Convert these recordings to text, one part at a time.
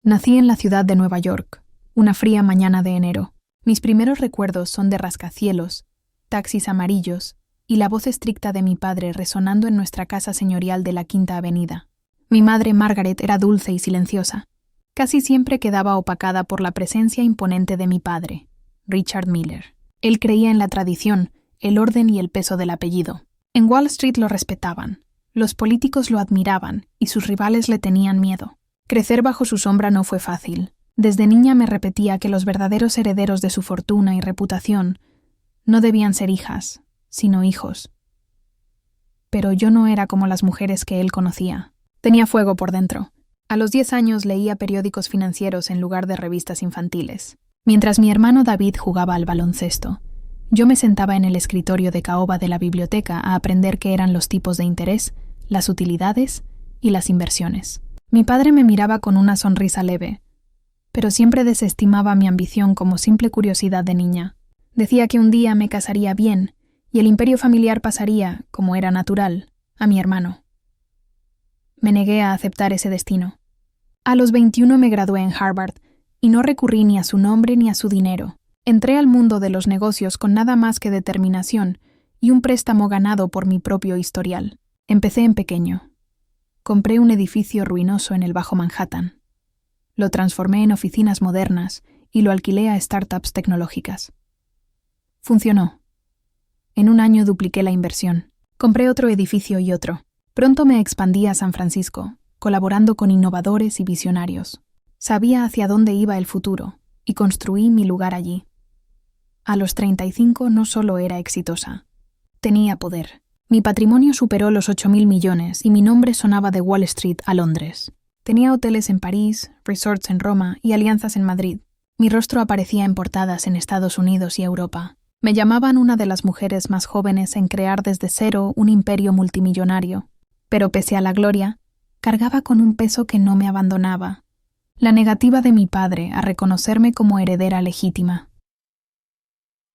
Nací en la ciudad de Nueva York, una fría mañana de enero. Mis primeros recuerdos son de rascacielos, taxis amarillos y la voz estricta de mi padre resonando en nuestra casa señorial de la Quinta Avenida. Mi madre, Margaret, era dulce y silenciosa. Casi siempre quedaba opacada por la presencia imponente de mi padre, Richard Miller. Él creía en la tradición, el orden y el peso del apellido. En Wall Street lo respetaban, los políticos lo admiraban y sus rivales le tenían miedo. Crecer bajo su sombra no fue fácil. Desde niña me repetía que los verdaderos herederos de su fortuna y reputación no debían ser hijas, sino hijos. Pero yo no era como las mujeres que él conocía. Tenía fuego por dentro. A los 10 años leía periódicos financieros en lugar de revistas infantiles. Mientras mi hermano David jugaba al baloncesto, yo me sentaba en el escritorio de caoba de la biblioteca a aprender qué eran los tipos de interés, las utilidades y las inversiones. Mi padre me miraba con una sonrisa leve, pero siempre desestimaba mi ambición como simple curiosidad de niña. Decía que un día me casaría bien y el imperio familiar pasaría, como era natural, a mi hermano. Me negué a aceptar ese destino. A los 21 me gradué en Harvard y no recurrí ni a su nombre ni a su dinero. Entré al mundo de los negocios con nada más que determinación y un préstamo ganado por mi propio historial. Empecé en pequeño. Compré un edificio ruinoso en el Bajo Manhattan. Lo transformé en oficinas modernas y lo alquilé a startups tecnológicas. Funcionó. En un año dupliqué la inversión. Compré otro edificio y otro. Pronto me expandí a San Francisco, colaborando con innovadores y visionarios. Sabía hacia dónde iba el futuro y construí mi lugar allí. A los 35 no solo era exitosa, tenía poder. Mi patrimonio superó los 8.000 millones y mi nombre sonaba de Wall Street a Londres. Tenía hoteles en París, resorts en Roma y alianzas en Madrid. Mi rostro aparecía en portadas en Estados Unidos y Europa. Me llamaban una de las mujeres más jóvenes en crear desde cero un imperio multimillonario. Pero pese a la gloria, cargaba con un peso que no me abandonaba. La negativa de mi padre a reconocerme como heredera legítima.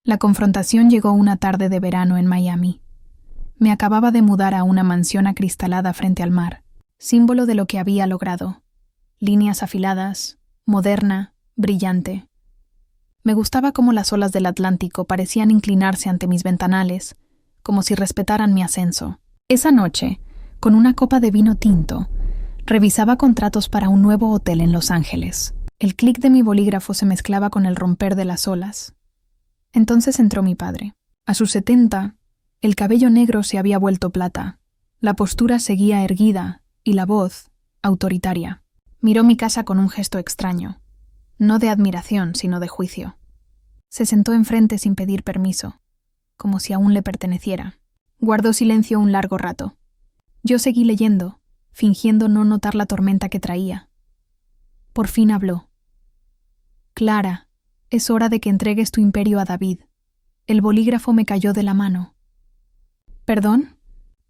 La confrontación llegó una tarde de verano en Miami. Me acababa de mudar a una mansión acristalada frente al mar, símbolo de lo que había logrado. Líneas afiladas, moderna, brillante. Me gustaba cómo las olas del Atlántico parecían inclinarse ante mis ventanales, como si respetaran mi ascenso. Esa noche, con una copa de vino tinto, revisaba contratos para un nuevo hotel en Los Ángeles. El clic de mi bolígrafo se mezclaba con el romper de las olas. Entonces entró mi padre. A sus 70, el cabello negro se había vuelto plata, la postura seguía erguida y la voz, autoritaria. Miró mi casa con un gesto extraño, no de admiración, sino de juicio. Se sentó enfrente sin pedir permiso, como si aún le perteneciera. Guardó silencio un largo rato. Yo seguí leyendo, fingiendo no notar la tormenta que traía. Por fin habló. Clara, es hora de que entregues tu imperio a David. El bolígrafo me cayó de la mano. ¿Perdón?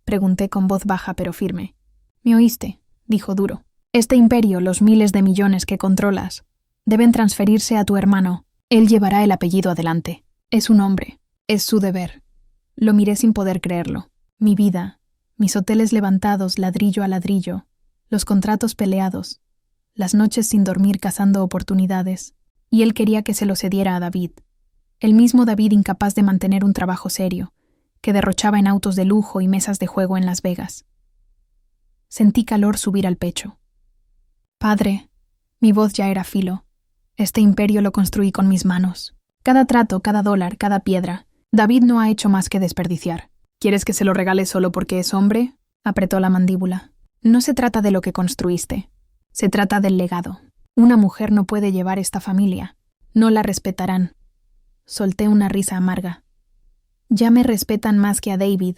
Pregunté con voz baja pero firme. ¿Me oíste? Dijo duro. Este imperio, los miles de millones que controlas, deben transferirse a tu hermano. Él llevará el apellido adelante. Es un hombre. Es su deber. Lo miré sin poder creerlo. Mi vida, mis hoteles levantados ladrillo a ladrillo, los contratos peleados, las noches sin dormir cazando oportunidades, y él quería que se lo cediera a David. El mismo David incapaz de mantener un trabajo serio, que derrochaba en autos de lujo y mesas de juego en Las Vegas. Sentí calor subir al pecho. Padre, mi voz ya era filo. Este imperio lo construí con mis manos. Cada trato, cada dólar, cada piedra, David no ha hecho más que desperdiciar. ¿Quieres que se lo regale solo porque es hombre? Apretó la mandíbula. No se trata de lo que construiste. Se trata del legado. Una mujer no puede llevar esta familia. No la respetarán. Solté una risa amarga. Ya me respetan más que a David.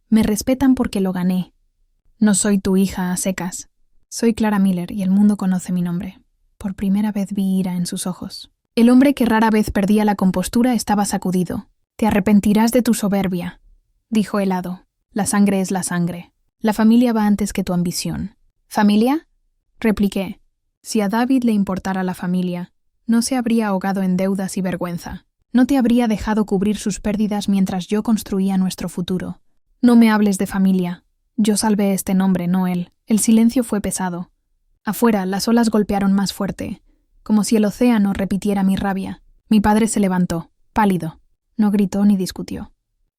Me respetan porque lo gané. No soy tu hija a secas. Soy Clara Miller y el mundo conoce mi nombre. Por primera vez vi ira en sus ojos. El hombre que rara vez perdía la compostura estaba sacudido. Te arrepentirás de tu soberbia, dijo helado. La sangre es la sangre. La familia va antes que tu ambición. ¿Familia? Repliqué. Si a David le importara la familia, no se habría ahogado en deudas y vergüenza. No te habría dejado cubrir sus pérdidas mientras yo construía nuestro futuro. No me hables de familia. Yo salvé este nombre, no él. El silencio fue pesado. Afuera, las olas golpearon más fuerte, como si el océano repitiera mi rabia. Mi padre se levantó, pálido. No gritó ni discutió.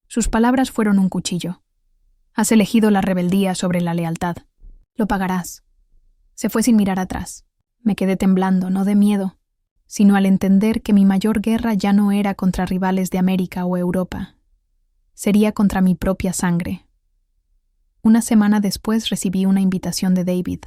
Sus palabras fueron un cuchillo. Has elegido la rebeldía sobre la lealtad. Lo pagarás. Se fue sin mirar atrás. Me quedé temblando, no de miedo, sino al entender que mi mayor guerra ya no era contra rivales de América o Europa. Sería contra mi propia sangre. Una semana después recibí una invitación de David.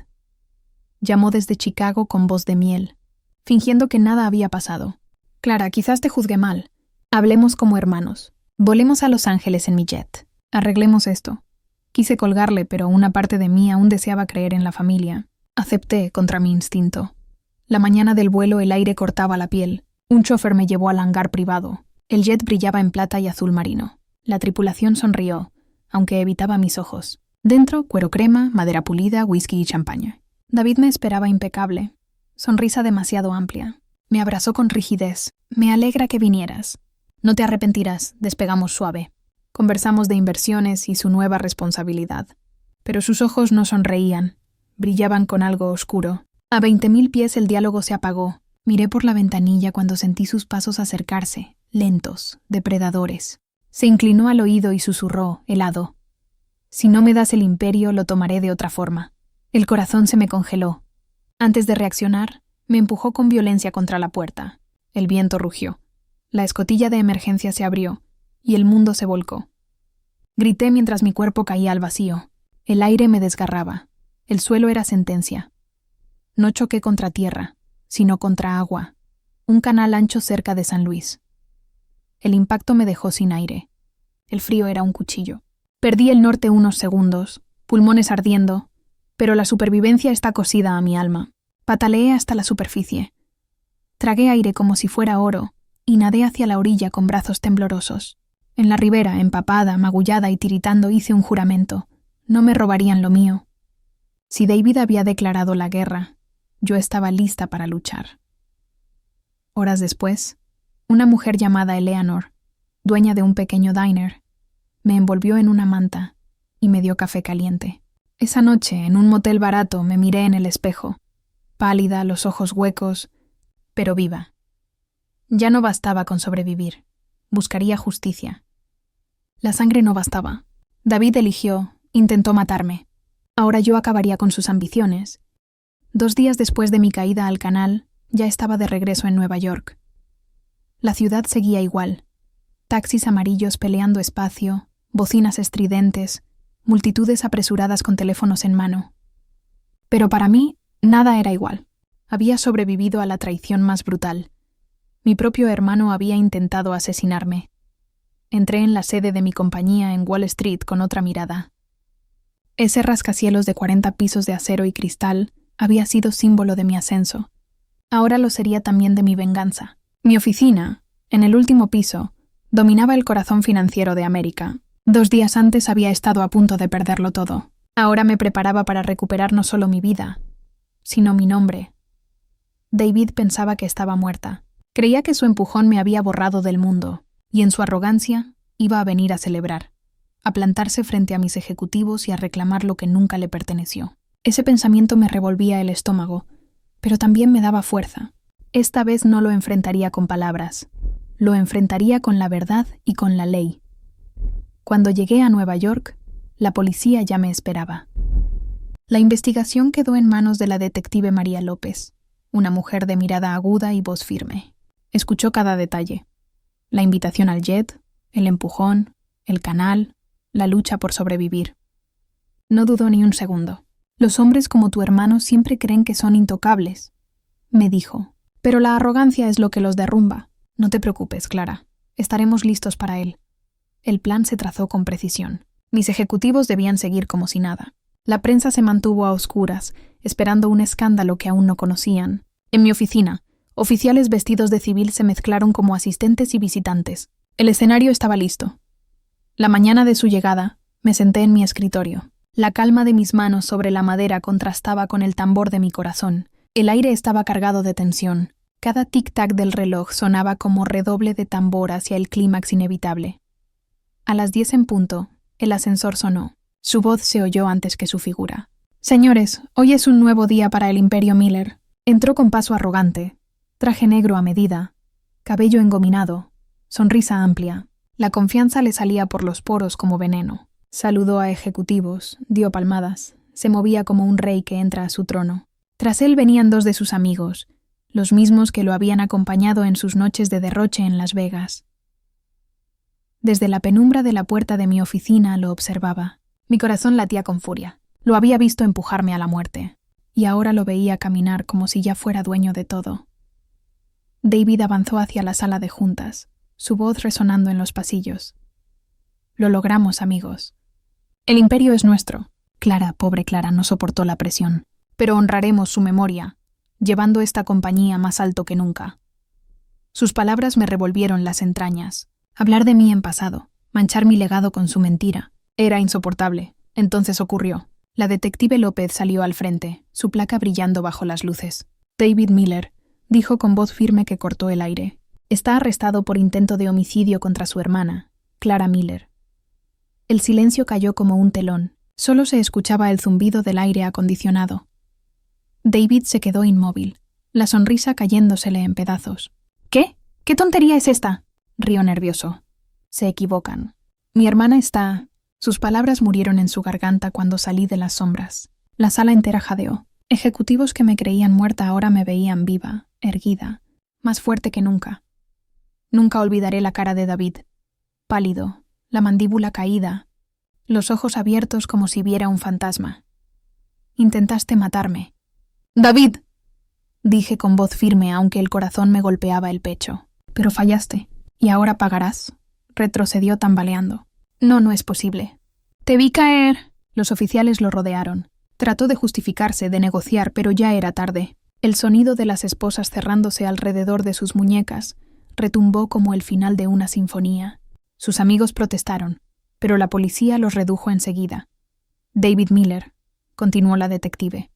Llamó desde Chicago con voz de miel, fingiendo que nada había pasado. Clara, quizás te juzgué mal. Hablemos como hermanos. Volemos a Los Ángeles en mi jet. Arreglemos esto. Quise colgarle, pero una parte de mí aún deseaba creer en la familia. Acepté contra mi instinto. La mañana del vuelo el aire cortaba la piel. Un chofer me llevó al hangar privado. El jet brillaba en plata y azul marino. La tripulación sonrió, aunque evitaba mis ojos. Dentro, cuero crema, madera pulida, whisky y champaña. David me esperaba impecable. Sonrisa demasiado amplia. Me abrazó con rigidez. Me alegra que vinieras. No te arrepentirás, despegamos suave. Conversamos de inversiones y su nueva responsabilidad. Pero sus ojos no sonreían. Brillaban con algo oscuro. A 20.000 pies el diálogo se apagó. Miré por la ventanilla cuando sentí sus pasos acercarse, lentos, depredadores. Se inclinó al oído y susurró, helado. Si no me das el imperio, lo tomaré de otra forma. El corazón se me congeló. Antes de reaccionar, me empujó con violencia contra la puerta. El viento rugió. La escotilla de emergencia se abrió, y el mundo se volcó. Grité mientras mi cuerpo caía al vacío. El aire me desgarraba. El suelo era sentencia. No choqué contra tierra, sino contra agua. Un canal ancho cerca de San Luis. El impacto me dejó sin aire. El frío era un cuchillo. Perdí el norte unos segundos, pulmones ardiendo, pero la supervivencia está cosida a mi alma. Pataleé hasta la superficie. Tragué aire como si fuera oro y nadé hacia la orilla con brazos temblorosos. En la ribera, empapada, magullada y tiritando, hice un juramento. No me robarían lo mío. Si David había declarado la guerra, yo estaba lista para luchar. Horas después, una mujer llamada Eleanor, dueña de un pequeño diner, me envolvió en una manta y me dio café caliente. Esa noche, en un motel barato, me miré en el espejo, pálida, los ojos huecos, pero viva. Ya no bastaba con sobrevivir. Buscaría justicia. La sangre no bastaba. David intentó matarme. Ahora yo acabaría con sus ambiciones. 2 días después de mi caída al canal, ya estaba de regreso en Nueva York. La ciudad seguía igual. Taxis amarillos peleando espacio, bocinas estridentes, multitudes apresuradas con teléfonos en mano. Pero para mí, nada era igual. Había sobrevivido a la traición más brutal. Mi propio hermano había intentado asesinarme. Entré en la sede de mi compañía en Wall Street con otra mirada. Ese rascacielos de 40 pisos de acero y cristal había sido símbolo de mi ascenso. Ahora lo sería también de mi venganza. Mi oficina, en el último piso, dominaba el corazón financiero de América. 2 días antes había estado a punto de perderlo todo. Ahora me preparaba para recuperar no solo mi vida, sino mi nombre. David pensaba que estaba muerta. Creía que su empujón me había borrado del mundo, y en su arrogancia iba a venir a celebrar, a plantarse frente a mis ejecutivos y a reclamar lo que nunca le perteneció. Ese pensamiento me revolvía el estómago, pero también me daba fuerza. Esta vez no lo enfrentaría con palabras, lo enfrentaría con la verdad y con la ley. Cuando llegué a Nueva York, la policía ya me esperaba. La investigación quedó en manos de la detective María López, una mujer de mirada aguda y voz firme. Escuchó cada detalle. La invitación al jet, el empujón, el canal, la lucha por sobrevivir. No dudó ni un segundo. Los hombres como tu hermano siempre creen que son intocables, me dijo. Pero la arrogancia es lo que los derrumba. No te preocupes, Clara. Estaremos listos para él. El plan se trazó con precisión. Mis ejecutivos debían seguir como si nada. La prensa se mantuvo a oscuras, esperando un escándalo que aún no conocían. En mi oficina, oficiales vestidos de civil se mezclaron como asistentes y visitantes. El escenario estaba listo. La mañana de su llegada, me senté en mi escritorio. La calma de mis manos sobre la madera contrastaba con el tambor de mi corazón. El aire estaba cargado de tensión. Cada tic-tac del reloj sonaba como redoble de tambor hacia el clímax inevitable. A las 10 en punto, el ascensor sonó. Su voz se oyó antes que su figura. Señores, hoy es un nuevo día para el Imperio Miller. Entró con paso arrogante, traje negro a medida, cabello engominado, sonrisa amplia. La confianza le salía por los poros como veneno. Saludó a ejecutivos, dio palmadas, se movía como un rey que entra a su trono. Tras él venían 2 de sus amigos, los mismos que lo habían acompañado en sus noches de derroche en Las Vegas. Desde la penumbra de la puerta de mi oficina lo observaba. Mi corazón latía con furia. Lo había visto empujarme a la muerte, y ahora lo veía caminar como si ya fuera dueño de todo. David avanzó hacia la sala de juntas, su voz resonando en los pasillos. Lo logramos, amigos. El imperio es nuestro. Clara, pobre Clara, no soportó la presión. Pero honraremos su memoria, llevando esta compañía más alto que nunca. Sus palabras me revolvieron las entrañas. Hablar de mí en pasado, manchar mi legado con su mentira, era insoportable. Entonces ocurrió. La detective López salió al frente, su placa brillando bajo las luces. David Miller, dijo con voz firme que cortó el aire. Está arrestado por intento de homicidio contra su hermana, Clara Miller. El silencio cayó como un telón. Solo se escuchaba el zumbido del aire acondicionado. David se quedó inmóvil, la sonrisa cayéndosele en pedazos. ¿Qué? ¿Qué tontería es esta?, rió nervioso. Se equivocan. Mi hermana está... Sus palabras murieron en su garganta cuando salí de las sombras. La sala entera jadeó. Ejecutivos que me creían muerta ahora me veían viva, erguida, más fuerte que nunca. Nunca olvidaré la cara de David. Pálido, la mandíbula caída, los ojos abiertos como si viera un fantasma. Intentaste matarme. ¡David!, dije con voz firme aunque el corazón me golpeaba el pecho. Pero fallaste. ¿Y ahora pagarás? Retrocedió tambaleando. No es posible. Te vi caer. Los oficiales lo rodearon. Trató de justificarse, de negociar, pero ya era tarde. El sonido de las esposas cerrándose alrededor de sus muñecas retumbó como el final de una sinfonía. Sus amigos protestaron, pero la policía los redujo enseguida. David Miller, continuó la detective,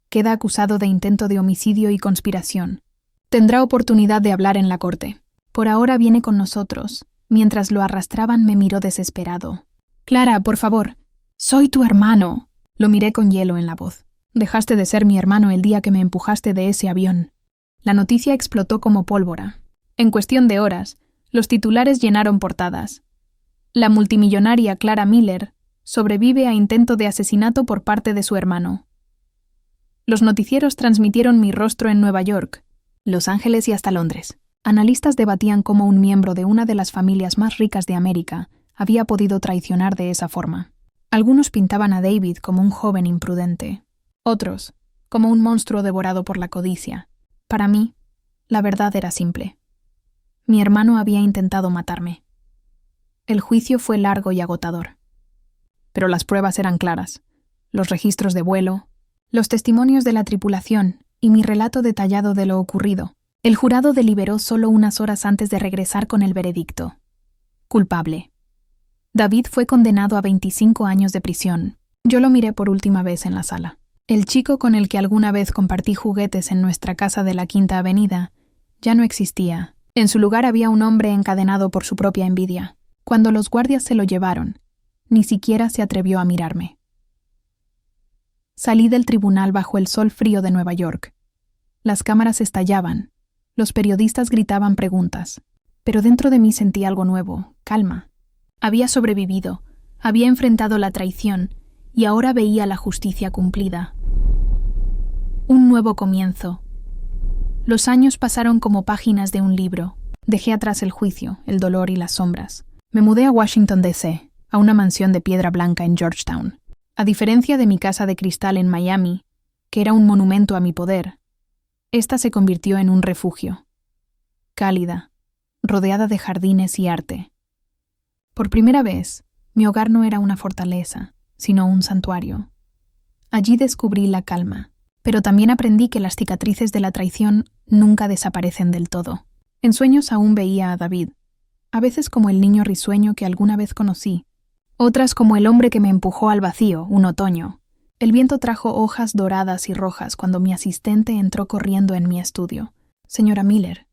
queda acusado de intento de homicidio y conspiración. Tendrá oportunidad de hablar en la corte. Por ahora viene con nosotros. Mientras lo arrastraban me miró desesperado. Clara, por favor. Soy tu hermano. Lo miré con hielo en la voz. Dejaste de ser mi hermano el día que me empujaste de ese avión. La noticia explotó como pólvora. En cuestión de horas, los titulares llenaron portadas. La multimillonaria Clara Miller sobrevive a intento de asesinato por parte de su hermano. Los noticieros transmitieron mi rostro en Nueva York, Los Ángeles y hasta Londres. Analistas debatían cómo un miembro de una de las familias más ricas de América había podido traicionar de esa forma. Algunos pintaban a David como un joven imprudente, otros como un monstruo devorado por la codicia. Para mí, la verdad era simple. Mi hermano había intentado matarme. El juicio fue largo y agotador. Pero las pruebas eran claras. Los registros de vuelo, los testimonios de la tripulación y mi relato detallado de lo ocurrido. El jurado deliberó solo unas horas antes de regresar con el veredicto. Culpable. David fue condenado a 25 años de prisión. Yo lo miré por última vez en la sala. El chico con el que alguna vez compartí juguetes en nuestra casa de la Quinta Avenida ya no existía. En su lugar había un hombre encadenado por su propia envidia. Cuando los guardias se lo llevaron, ni siquiera se atrevió a mirarme. Salí del tribunal bajo el sol frío de Nueva York. Las cámaras estallaban. Los periodistas gritaban preguntas, pero dentro de mí sentí algo nuevo, calma. Había sobrevivido, había enfrentado la traición y ahora veía la justicia cumplida. Un nuevo comienzo. Los años pasaron como páginas de un libro. Dejé atrás el juicio, el dolor y las sombras. Me mudé a Washington, D.C., a una mansión de piedra blanca en Georgetown. A diferencia de mi casa de cristal en Miami, que era un monumento a mi poder, esta se convirtió en un refugio. Cálida, rodeada de jardines y arte. Por primera vez, mi hogar no era una fortaleza, sino un santuario. Allí descubrí la calma, pero también aprendí que las cicatrices de la traición nunca desaparecen del todo. En sueños aún veía a David, a veces como el niño risueño que alguna vez conocí, otras como el hombre que me empujó al vacío un otoño. El viento trajo hojas doradas y rojas cuando mi asistente entró corriendo en mi estudio. Señora Miller,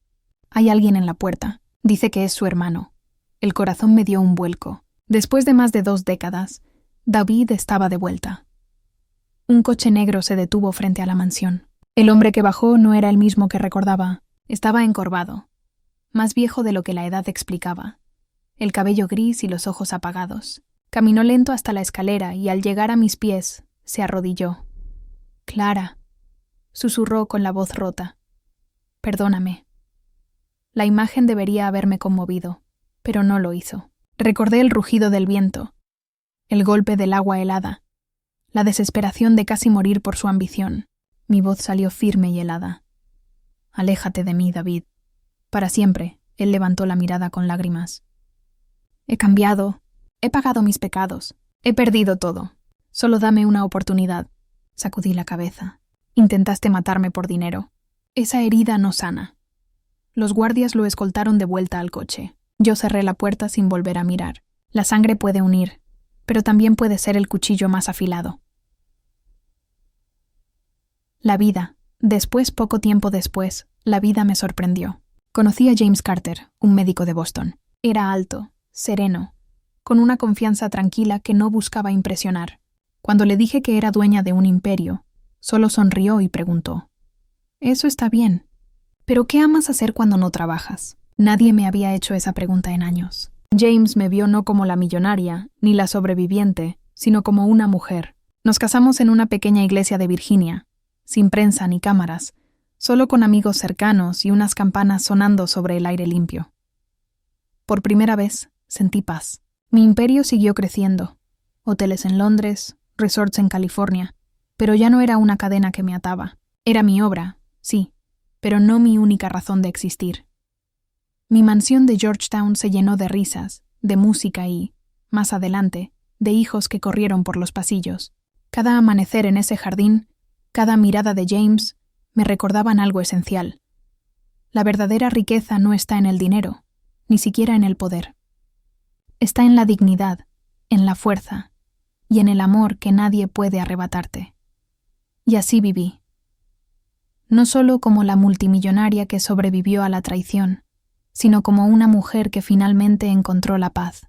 hay alguien en la puerta. Dice que es su hermano. El corazón me dio un vuelco. Después de más de 2 décadas, David estaba de vuelta. Un coche negro se detuvo frente a la mansión. El hombre que bajó no era el mismo que recordaba. Estaba encorvado, más viejo de lo que la edad explicaba. El cabello gris y los ojos apagados. Caminó lento hasta la escalera y al llegar a mis pies, se arrodilló. «Clara», susurró con la voz rota. «Perdóname». La imagen debería haberme conmovido, pero no lo hizo. Recordé el rugido del viento, el golpe del agua helada, la desesperación de casi morir por su ambición. Mi voz salió firme y helada. «Aléjate de mí, David. Para siempre». Él levantó la mirada con lágrimas. «He cambiado. He pagado mis pecados. He perdido todo. Solo dame una oportunidad». Sacudí la cabeza. «Intentaste matarme por dinero. Esa herida no sana». Los guardias lo escoltaron de vuelta al coche. Yo cerré la puerta sin volver a mirar. La sangre puede unir, pero también puede ser el cuchillo más afilado. La vida. Poco tiempo después, la vida me sorprendió. Conocí a James Carter, un médico de Boston. Era alto, sereno, con una confianza tranquila que no buscaba impresionar. Cuando le dije que era dueña de un imperio, solo sonrió y preguntó: «Eso está bien, pero ¿qué amas hacer cuando no trabajas?». Nadie me había hecho esa pregunta en años. James me vio no como la millonaria, ni la sobreviviente, sino como una mujer. Nos casamos en una pequeña iglesia de Virginia, sin prensa ni cámaras, solo con amigos cercanos y unas campanas sonando sobre el aire limpio. Por primera vez, sentí paz. Mi imperio siguió creciendo. Hoteles en Londres, resorts en California, pero ya no era una cadena que me ataba. Era mi obra, sí, pero no mi única razón de existir. Mi mansión de Georgetown se llenó de risas, de música y, más adelante, de hijos que corrieron por los pasillos. Cada amanecer en ese jardín, cada mirada de James, me recordaban algo esencial. La verdadera riqueza no está en el dinero, ni siquiera en el poder. Está en la dignidad, en la fuerza y en el amor que nadie puede arrebatarte. Y así viví. No solo como la multimillonaria que sobrevivió a la traición, sino como una mujer que finalmente encontró la paz.